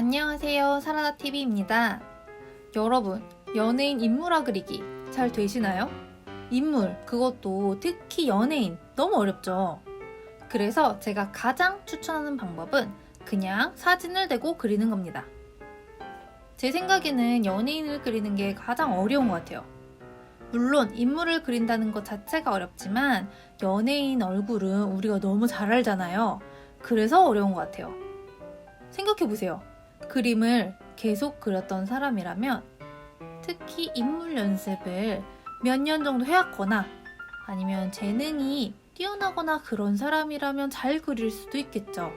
안녕하세요. 사라다TV입니다. 여러분, 연예인 인물화 그리기 잘 되시나요? 인물, 그것도 특히 연예인, 너무 어렵죠? 그래서 제가 가장 추천하는 방법은 그냥 사진을 대고 그리는 겁니다. 제 생각에는 연예인을 그리는 게 가장 어려운 것 같아요. 물론 인물을 그린다는 것 자체가 어렵지만 연예인 얼굴은 우리가 너무 잘 알잖아요. 그래서 어려운 것 같아요. 생각해보세요. 그림을 계속 그렸던 사람이라면 특히 인물 연습을 몇 년 정도 해왔거나 아니면 재능이 뛰어나거나 그런 사람이라면 잘 그릴 수도 있겠죠.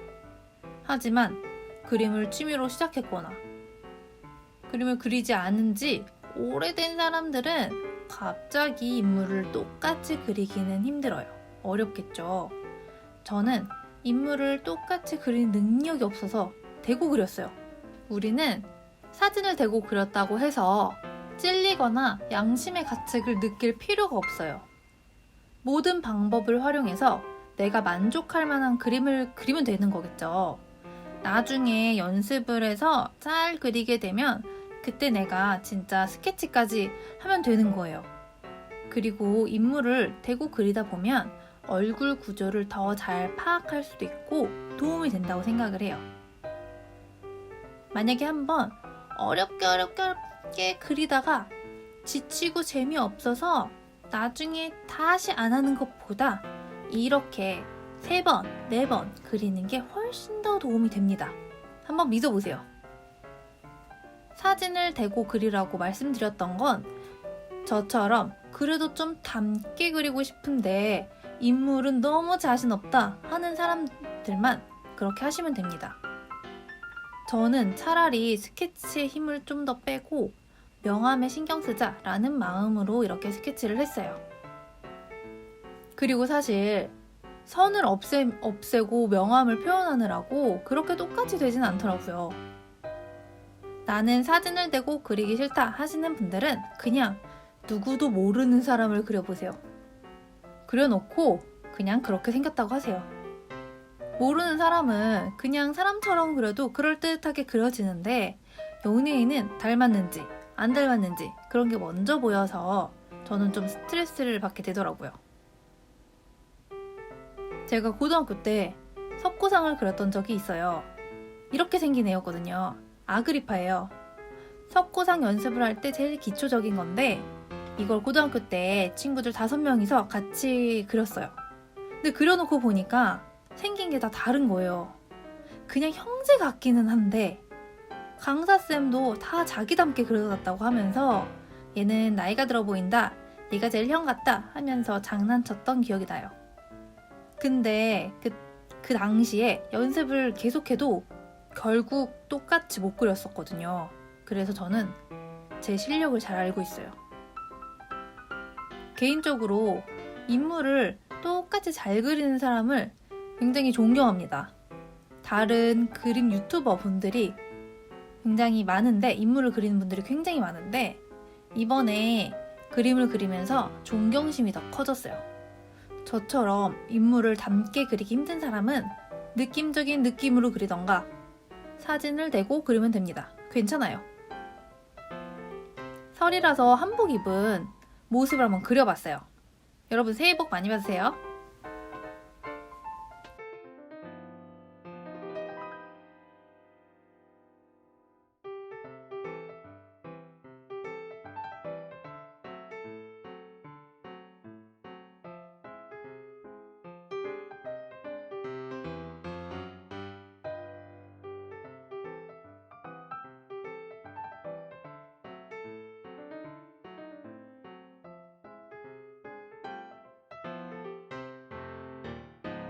하지만 그림을 취미로 시작했거나 그림을 그리지 않은 지 오래된 사람들은 갑자기 인물을 똑같이 그리기는 힘들어요. 어렵겠죠. 저는 인물을 똑같이 그리는 능력이 없어서 대고 그렸어요. 우리는 사진을 대고 그렸다고 해서 찔리거나 양심의 가책을 느낄 필요가 없어요. 모든 방법을 활용해서 내가 만족할 만한 그림을 그리면 되는 거겠죠. 나중에 연습을 해서 잘 그리게 되면 그때 내가 진짜 스케치까지 하면 되는 거예요. 그리고 인물을 대고 그리다 보면 얼굴 구조를 더 잘 파악할 수도 있고 도움이 된다고 생각을 해요. 만약에 한번 어렵게 그리다가 지치고 재미없어서 나중에 다시 안 하는 것보다 이렇게 3번, 4번 그리는 게 훨씬 더 도움이 됩니다. 한번 믿어보세요. 사진을 대고 그리라고 말씀드렸던 건 저처럼 그래도 좀 닮게 그리고 싶은데 인물은 너무 자신 없다 하는 사람들만 그렇게 하시면 됩니다. 저는 차라리 스케치에 힘을 좀 더 빼고 명암에 신경 쓰자 라는 마음으로 이렇게 스케치를 했어요. 그리고 사실 선을 없애고 명암을 표현하느라고 그렇게 똑같이 되진 않더라고요. 나는 사진을 대고 그리기 싫다 하시는 분들은 그냥 누구도 모르는 사람을 그려보세요. 그려놓고 그냥 그렇게 생겼다고 하세요. 모르는 사람은 그냥 사람처럼 그려도 그럴듯하게 그려지는데 연예인은 닮았는지 안 닮았는지 그런 게 먼저 보여서 저는 좀 스트레스를 받게 되더라고요. 제가 고등학교 때 석고상을 그렸던 적이 있어요. 이렇게 생긴 애였거든요. 아그리파예요. 석고상 연습을 할 때 제일 기초적인 건데 이걸 고등학교 때 친구들 5명이서 같이 그렸어요. 근데 그려놓고 보니까 생긴 게 다 다른 거예요. 그냥 형제 같기는 한데 강사쌤도 다 자기 닮게 그려놨다고 하면서 얘는 나이가 들어 보인다, 얘가 제일 형 같다 하면서 장난쳤던 기억이 나요. 근데 그 당시에 연습을 계속해도 결국 똑같이 못 그렸었거든요. 그래서 저는 제 실력을 잘 알고 있어요. 개인적으로 인물을 똑같이 잘 그리는 사람을 굉장히 존경합니다. 다른 그림 유튜버 분들이 굉장히 많은데, 인물을 그리는 분들이 굉장히 많은데 이번에 그림을 그리면서 존경심이 더 커졌어요. 저처럼 인물을 닮게 그리기 힘든 사람은 느낌적인 느낌으로 그리던가 사진을 대고 그리면 됩니다. 괜찮아요. 설이라서 한복 입은 모습을 한번 그려봤어요. 여러분 새해 복 많이 받으세요.